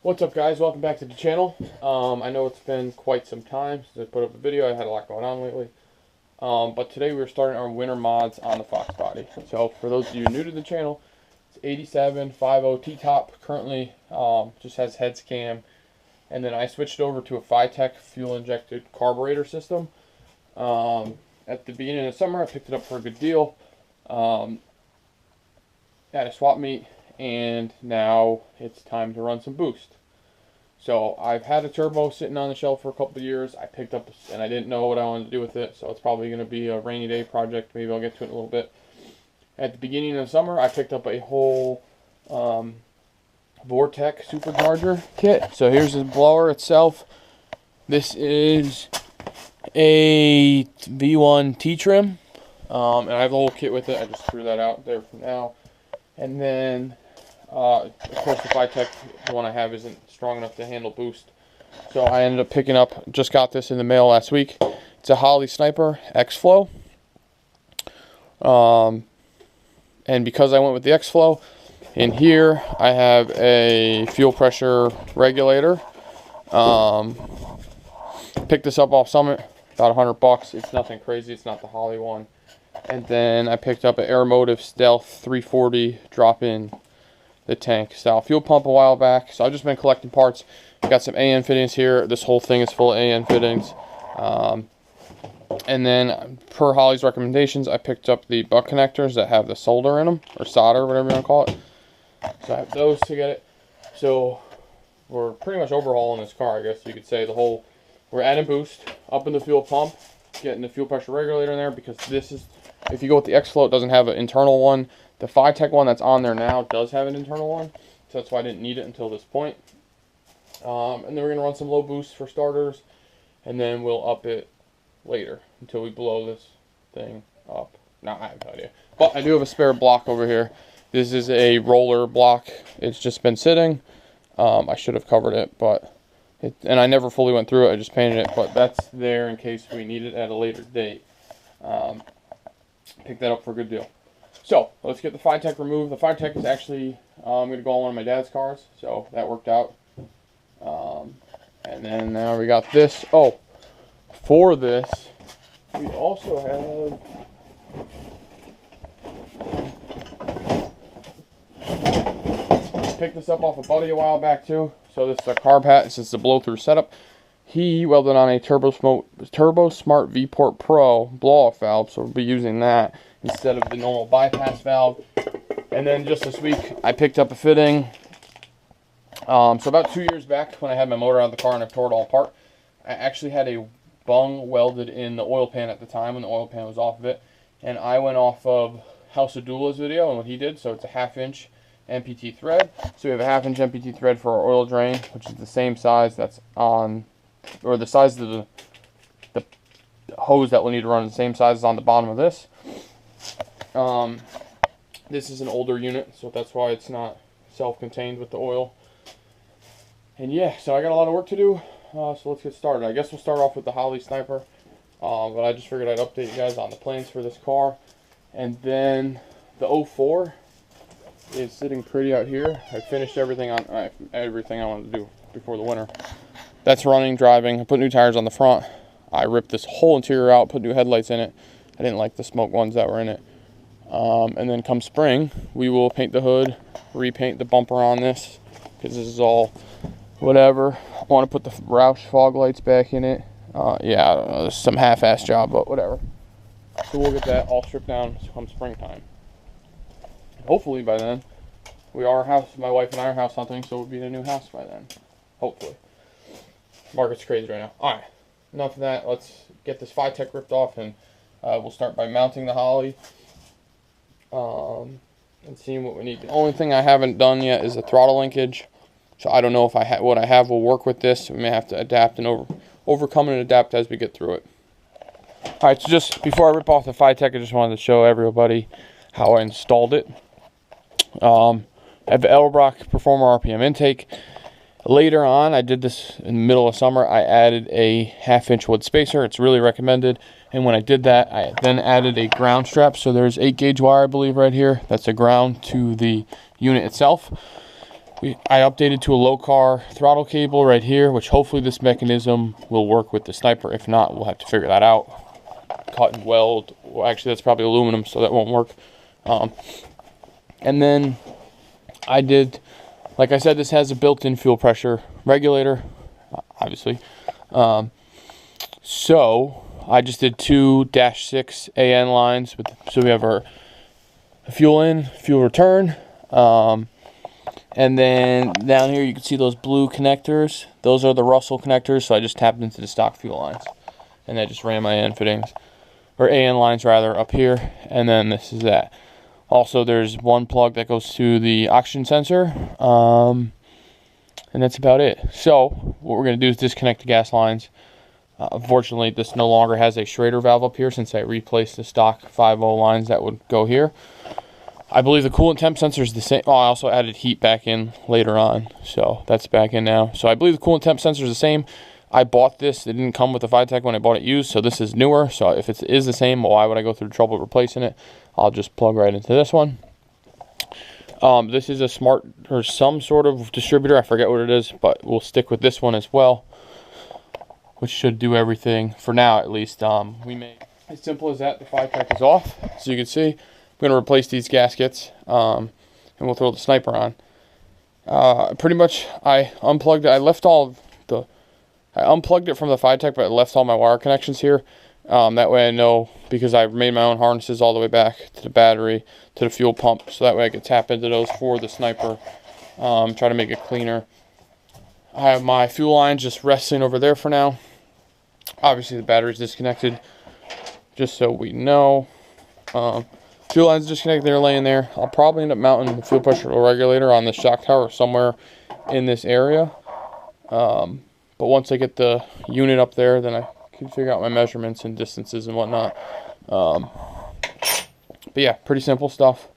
What's up, guys? Welcome back to the channel. I know it's been quite some time since I put up a video. I had a lot going on lately. But today we're starting our winter mods on the Foxbody. So for those of you new to the channel, it's 8750 T-top. Currently just has head cam. And then I switched over to a Vortech fuel-injected carburetor system. At the beginning of the summer, I picked it up for a good deal at a swap meet. And now it's time to run some boost. So I've had a turbo sitting on the shelf for a couple of years. I picked up, and I didn't know what I wanted to do with it, so it's probably going to be a rainy day project. Maybe I'll get to it in a little bit. At the beginning of the summer, I picked up a whole Vortech Supercharger kit. So here's the blower itself. This is a V1 T-trim, and I have the whole kit with it. I just threw that out there for now. And then, of course, the Vortech, the one I have, isn't strong enough to handle boost. So I ended up picking up, just got this in the mail last week. It's a Holley Sniper X-Flow. And because I went with the X-Flow, in here I have a fuel pressure regulator. Picked this up off Summit, about $100. It's nothing crazy, it's not the Holley one. And then I picked up an Aeromotive Stealth 340 drop-in the tank style fuel pump a while back. So I've just been collecting parts. Got some AN fittings here. This whole thing is full of AN fittings. And then per Holley's recommendations, I picked up the butt connectors that have the solder in them, or solder, whatever you want to call it. So I have those to get it. So we're pretty much overhauling this car, I guess you could say. We're adding boost up in the fuel pump, getting the fuel pressure regulator in there, because this is, if you go with the X-Flow, it doesn't have an internal one. The Vortech one that's on there now does have an internal one, so that's why I didn't need it until this point. And then we're going to run some low boost for starters, and then we'll up it later until we blow this thing up. No, I have no idea. But I do have a spare block over here. This is a roller block. It's just been sitting. I should have covered it, and I never fully went through it. I just painted it, but that's there in case we need it at a later date. Pick that up for a good deal. So let's get the Vortech removed. The Vortech is actually going to go on one of my dad's cars, so that worked out. And then now we got this. Oh, for this, we also have picked this up off a buddy a while back too. So this is a carb hat. This is the blow-through setup. He welded on a Turbo Smart V-Port Pro blow-off valve, so we'll be using that instead of the normal bypass valve. And then just this week, I picked up a fitting. So about 2 years back, when I had my motor out of the car and I tore it all apart, I actually had a bung welded in the oil pan at the time when the oil pan was off of it. And I went off of House of Doula's video and what he did. So it's a 1/2 inch MPT thread. So we have a 1/2 inch MPT thread for our oil drain, which is the same size that's on, or the size of the hose that we'll need to run, the same size as on the bottom of this. This is an older unit, so that's why it's not self-contained with the oil. And yeah, so I got a lot of work to do, so let's get started. I guess we'll start off with the Holley Sniper, but I just figured I'd update you guys on the plans for this car. And then the 04 is sitting pretty out here. I finished everything I wanted to do before the winter. That's running, driving. I put new tires on the front. I ripped this whole interior out, put new headlights in it. I didn't like the smoke ones that were in it. And then come spring, we will paint the hood, repaint the bumper on this, because this is all whatever. I want to put the Roush fog lights back in it. Yeah, I don't know, this is some half-ass job, but whatever. So we'll get that all stripped down come springtime. Hopefully by then, my wife and I are house hunting, so we'll be in a new house by then. Hopefully. Market's crazy right now. Alright, enough of that. Let's get this Vortech ripped off, and we'll start by mounting the Holley and seeing what we need. The only thing I haven't done yet is a throttle linkage, so I don't know if what I have will work with this. We may have to adapt and overcome and adapt as we get through it. Alright, so just before I rip off the Vortech, I just wanted to show everybody how I installed it. I have the Elbrock Performer RPM intake. Later on, I did this in the middle of summer, I added a 1/2 inch wood spacer. It's really recommended. And when I did that, I then added a ground strap. So there's 8 gauge wire, I believe, right here. That's a ground to the unit itself. I updated to a low car throttle cable right here, which hopefully this mechanism will work with the Sniper. If not, we'll have to figure that out. Cut and weld. Well, actually, that's probably aluminum, so that won't work. And then I did, like I said, this has a built-in fuel pressure regulator, obviously. So I just did 2-6 AN lines. So we have our fuel in, fuel return. And then down here you can see those blue connectors. Those are the Russell connectors, so I just tapped into the stock fuel lines. And I just ran my AN fittings, or AN lines rather, up here. And then this is that. Also, there's one plug that goes to the oxygen sensor. And that's about it. So, what we're going to do is disconnect the gas lines. Unfortunately, this no longer has a Schrader valve up here since I replaced the stock 5.0 lines that would go here. I believe the coolant temp sensor is the same. Oh, I also added heat back in later on, so that's back in now. So I believe the coolant temp sensor is the same. I bought this. It didn't come with the Vortech when I bought it used, so this is newer. So if it is the same, well, why would I go through the trouble of replacing it? I'll just plug right into this one. This is a smart, or some sort of distributor. I forget what it is, but we'll stick with this one as well, which should do everything for now, at least. We made as simple as that. The Vortech is off, so you can see. I'm going to replace these gaskets, and we'll throw the Sniper on. Pretty much, I unplugged it. I unplugged it from the Vortech, but I left all my wire connections here. That way I know, because I made my own harnesses all the way back to the battery, to the fuel pump, so that way I can tap into those for the Sniper, try to make it cleaner. I have my fuel lines just resting over there for now. Obviously the battery's disconnected, just so we know. Fuel lines disconnected, they're laying there. I'll probably end up mounting the fuel pressure regulator on the shock tower somewhere in this area. But once I get the unit up there, then I can figure out my measurements and distances and whatnot. But yeah, pretty simple stuff.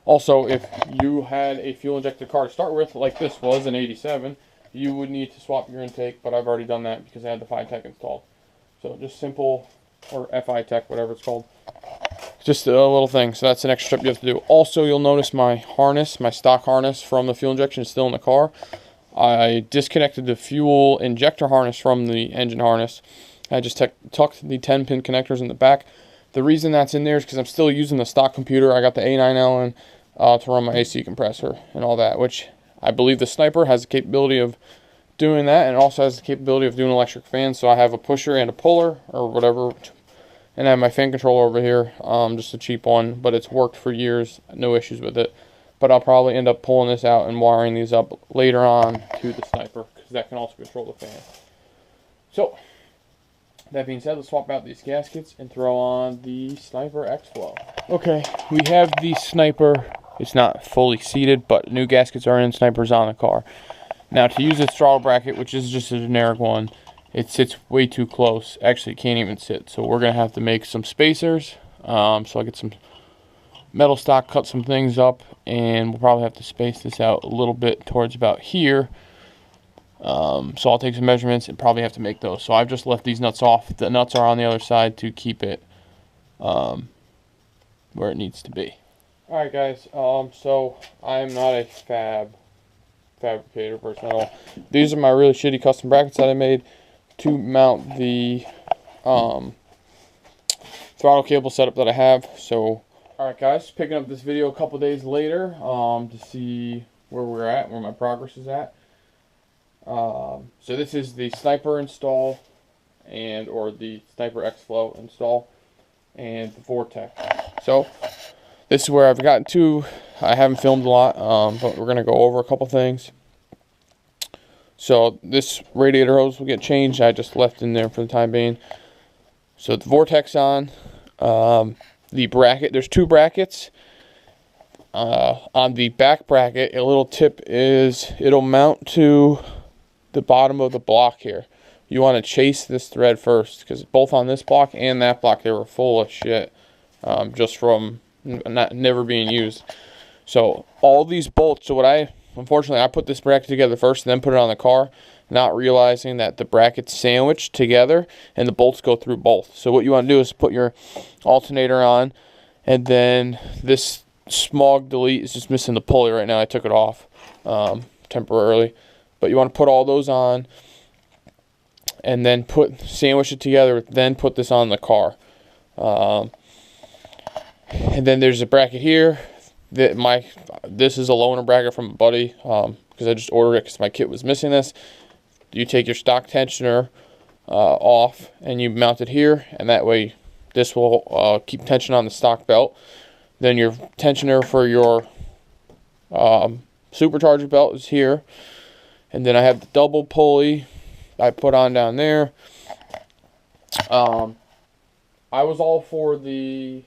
Also, if you had a fuel injected car to start with, like this was an 87, you would need to swap your intake, but I've already done that because I had the Vortech installed. So just simple, or Vortech, whatever it's called. Just a little thing, so that's an extra step you have to do. Also, you'll notice my harness, my stock harness from the fuel injection is still in the car. I disconnected the fuel injector harness from the engine harness. I just tucked the 10-pin connectors in the back. The reason that's in there is because I'm still using the stock computer. I got the A9L in to run my AC compressor and all that, which I believe the Sniper has the capability of doing that, and also has the capability of doing electric fans. So I have a pusher and a puller, or whatever. And I have my fan controller over here, just a cheap one, but it's worked for years, no issues with it. But I'll probably end up pulling this out and wiring these up later on to the Sniper, because that can also control the fan. So, that being said, let's swap out these gaskets and throw on the Sniper X-Flow. Okay, we have the Sniper. It's not fully seated, but new gaskets are in, Sniper's on the car. Now, to use this throttle bracket, which is just a generic one, it sits way too close. Actually, it can't even sit. So we're going to have to make some spacers. So I'll get some metal stock, cut some things up, and we'll probably have to space this out a little bit towards about here. So I'll take some measurements and probably have to make those. So I've just left these nuts off. The nuts are on the other side to keep it where it needs to be. Alright guys, so I'm not a fabricator person at all. These are my really shitty custom brackets that I made to mount the throttle cable setup that I have. So, alright guys, picking up this video a couple days later to see where we're at, where my progress is at. So this is the Sniper install, or the Sniper X-Flow install, and the Vortech. So, this is where I've gotten to. I haven't filmed a lot, but we're going to go over a couple things. So this radiator hose will get changed. I just left in there for the time being. So the Vortech's on. The bracket, there's two brackets. On the back bracket, a little tip is it'll mount to the bottom of the block here. You want to chase this thread first, because both on this block and that block, they were full of shit, just from never being used. So all these bolts, unfortunately I put this bracket together first and then put it on the car, not realizing that the brackets sandwich together and the bolts go through both. So what you want to do is put your alternator on, and then this smog delete is just missing the pulley right now. I took it off temporarily. But you want to put all those on, and then sandwich it together, then put this on the car. And then there's a bracket here. This is a loaner bracket from a buddy, because I just ordered it because my kit was missing this. You take your stock tensioner off and you mount it here, and that way this will keep tension on the stock belt. Then your tensioner for your supercharger belt is here, and then I have the double pulley I put on down there. I was all for 2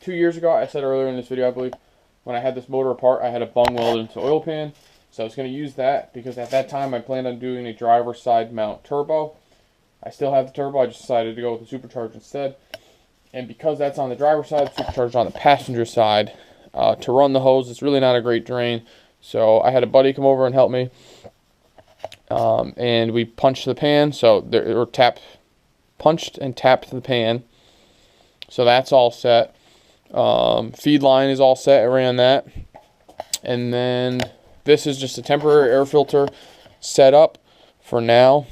years ago, I said earlier in this video, I believe, when I had this motor apart, I had a bung welded into oil pan. So I was going to use that because at that time I planned on doing a driver's side mount turbo. I still have the turbo, I just decided to go with the supercharger instead. And because that's on the driver's side, the supercharger's on the passenger side, to run the hose, it's really not a great drain. So I had a buddy come over and help me. And we punched the pan, punched and tapped the pan. So that's all set. Feed line is all set, I ran that. And then this is just a temporary air filter set up for now.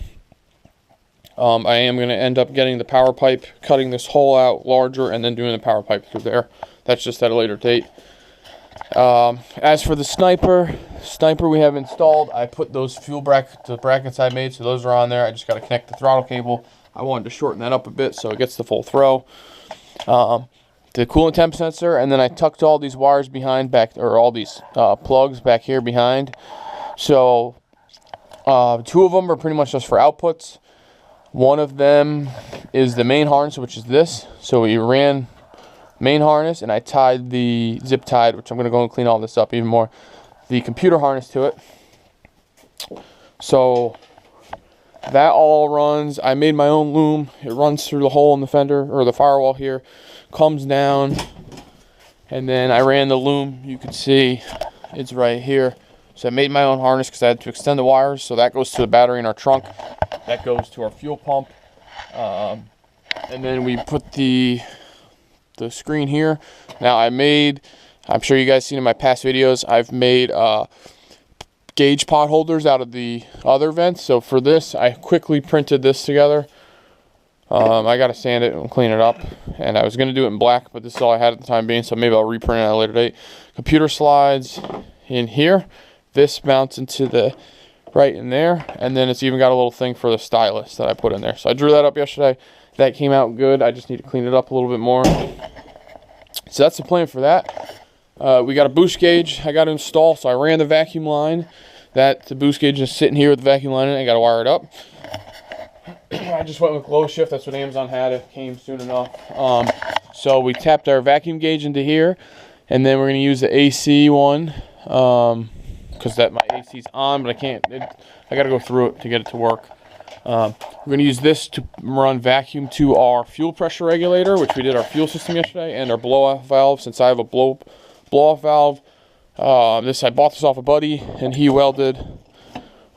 I am going to end up getting the power pipe, cutting this hole out larger, and then doing the power pipe through there. That's just at a later date. As for the sniper we have installed, I put those the brackets I made, so those are on there. I just got to connect the throttle cable. I wanted to shorten that up a bit so it gets the full throw. The coolant temp sensor, and then I tucked all these wires behind all these plugs back here behind. So 2 of them are pretty much just for outputs. One of them is the main harness, which is this. So we ran main harness, and I tied the zip tied, which I'm going to go and clean all this up even more, the computer harness to it. So that all runs. I made my own loom. It runs through the hole in the fender, or the firewall here, comes down, and then I ran the loom. You can see it's right here. So I made my own harness because I had to extend the wires. So that goes to the battery in our trunk. That goes to our fuel pump. And then we put the screen here. Now I'm sure you guys seen in my past videos, I've made gauge pot holders out of the other vents. So for this, I quickly printed this together. I got to sand it and clean it up, and I was going to do it in black, but this is all I had at the time being, so maybe I'll reprint it at a later date. Computer slides in here. This mounts into the right in there, and then it's even got a little thing for the stylus that I put in there. So I drew that up yesterday. That came out good. I just need to clean it up a little bit more. So that's the plan for that. We got a boost gauge I got to install, so I ran the vacuum line. The boost gauge is sitting here with the vacuum line in it. I got to wire it up. I just went with glow shift. That's what Amazon had. It came soon enough. So we tapped our vacuum gauge into here, and then we're going to use the AC one, because my AC's on, but I got to go through it to get it to work. We're going to use this to run vacuum to our fuel pressure regulator, which we did our fuel system yesterday, and our blow-off valve, since I have a blow-off valve. I bought this off a buddy, and he welded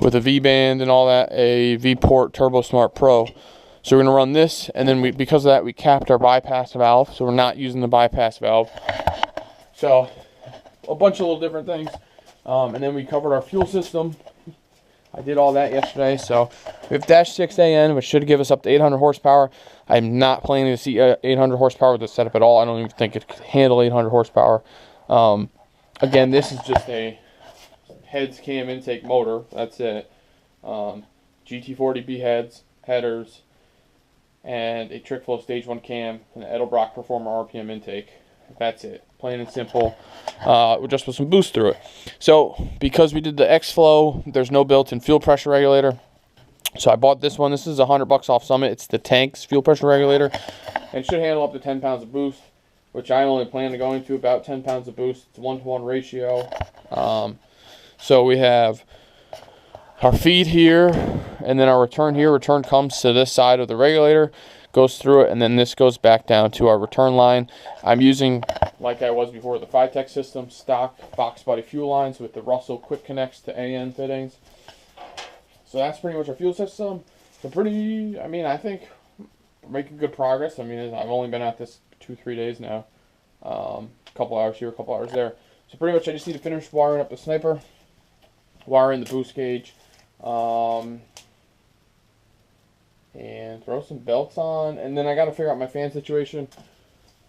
with a V-band and all that, a V-Port Turbo Smart Pro. So we're going to run this, and then because of that, we capped our bypass valve, so we're not using the bypass valve. So a bunch of little different things. And then we covered our fuel system. I did all that yesterday. So we have dash 6 AN, which should give us up to 800 horsepower. I'm not planning to see 800 horsepower with this setup at all. I don't even think it could handle 800 horsepower. Again, this is just a heads cam intake motor. That's it. GT40B headers, and a trick flow stage 1 cam, and an Edelbrock Performer RPM intake. That's it. Plain and simple. We'll just put some boost through it. So because we did the X-Flow, there's no built-in fuel pressure regulator. So I bought this one. This is $100 off Summit. It's the Tank's fuel pressure regulator. And it should handle up to 10 pounds of boost, which I only plan to go into about 10 pounds of boost. It's a 1-to-1 ratio. So we have our feed here, and then our return here. Return comes to this side of the regulator, goes through it, and then this goes back down to our return line. I'm using, like I was before, the Vortech system, stock Foxbody fuel lines with the Russell Quick Connects to AN fittings. So that's pretty much our fuel system. So I think we're making good progress. I mean, I've only been at this 2-3 days now. A couple hours here, a couple hours there. So pretty much I just need to finish wiring up the sniper. wire in the boost cage, and throw some belts on, and then I got to figure out my fan situation.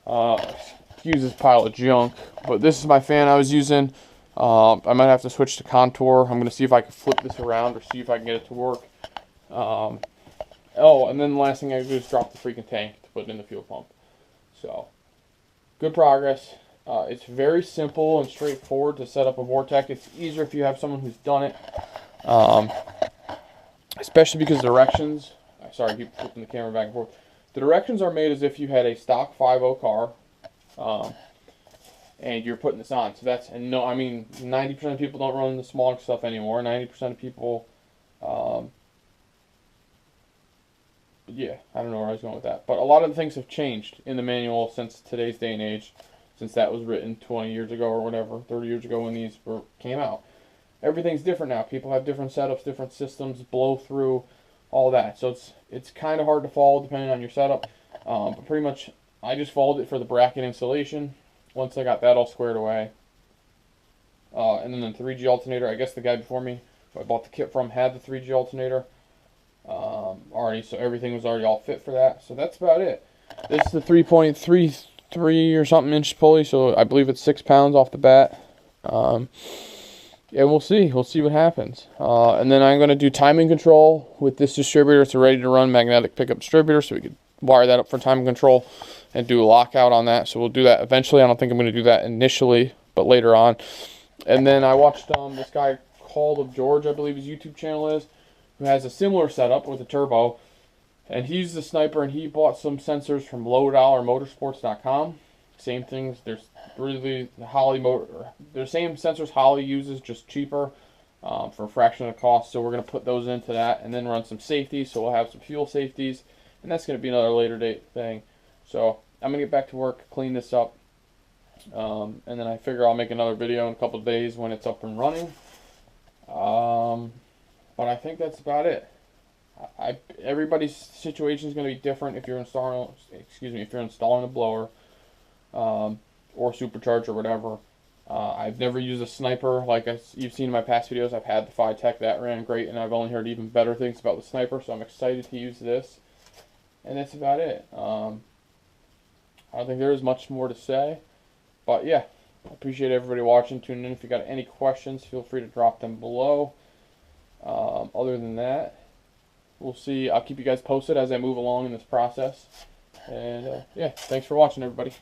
Excuse this pile of junk, but this is my fan I was using. I might have to switch to contour. I'm going to see if I can flip this around or see if I can get it to work. Oh, and then the last thing I do is drop the freaking tank to put in the fuel pump. So, good progress. It's very simple and straightforward to set up a Vortech. It's easier if you have someone who's done it. Especially because directions, sorry, I keep flipping the camera back and forth. The directions are made as if you had a stock 5.0 car, and you're putting this on. So that's, and no, I mean, 90% of people don't run the small stuff anymore. 90% of people, yeah, I don't know where I was going with that. But a lot of the things have changed in the manual since today's day and age, since that was written 20 years ago or whatever, 30 years ago when these came out. Everything's different now. People have different setups, different systems, blow through, all that. So it's kind of hard to follow depending on your setup. But pretty much, I just followed it for the bracket installation. Once I got that all squared away, and then the 3G alternator. I guess the guy before me, who I bought the kit from, had the 3G alternator already, so everything was already all fit for that. So that's about it. This is the 3.33 or something inch pulley, so I believe it's 6 pounds off the bat. Yeah, we'll see. We'll see what happens. And then I'm going to do timing control with this distributor. It's a ready-to-run magnetic pickup distributor, so we could wire that up for timing control and do a lockout on that. So we'll do that eventually. I don't think I'm going to do that initially, but later on. And then I watched this guy Call of George, I believe his YouTube channel is, who has a similar setup with a turbo. And he's the sniper, and he bought some sensors from lowdollarmotorsports.com. Same things. There's really the Holley motor. They're the same sensors Holley uses, just cheaper for a fraction of the cost. So we're going to put those into that and then run some safeties. So we'll have some fuel safeties, and that's going to be another later date thing. So I'm going to get back to work, clean this up, and then I figure I'll make another video in a couple of days when it's up and running. But I think that's about it. Everybody's situation is going to be different if you're installing, if you're installing a blower or supercharger or whatever. I've never used a sniper like you've seen in my past videos. I've had the Vortech, that ran great, and I've only heard even better things about the sniper, so I'm excited to use this. And that's about it. I don't think there is much more to say, but yeah, I appreciate everybody watching, tuning in. If you got any questions, feel free to drop them below. Other than that, we'll see. I'll keep you guys posted as I move along in this process. And yeah, thanks for watching, everybody.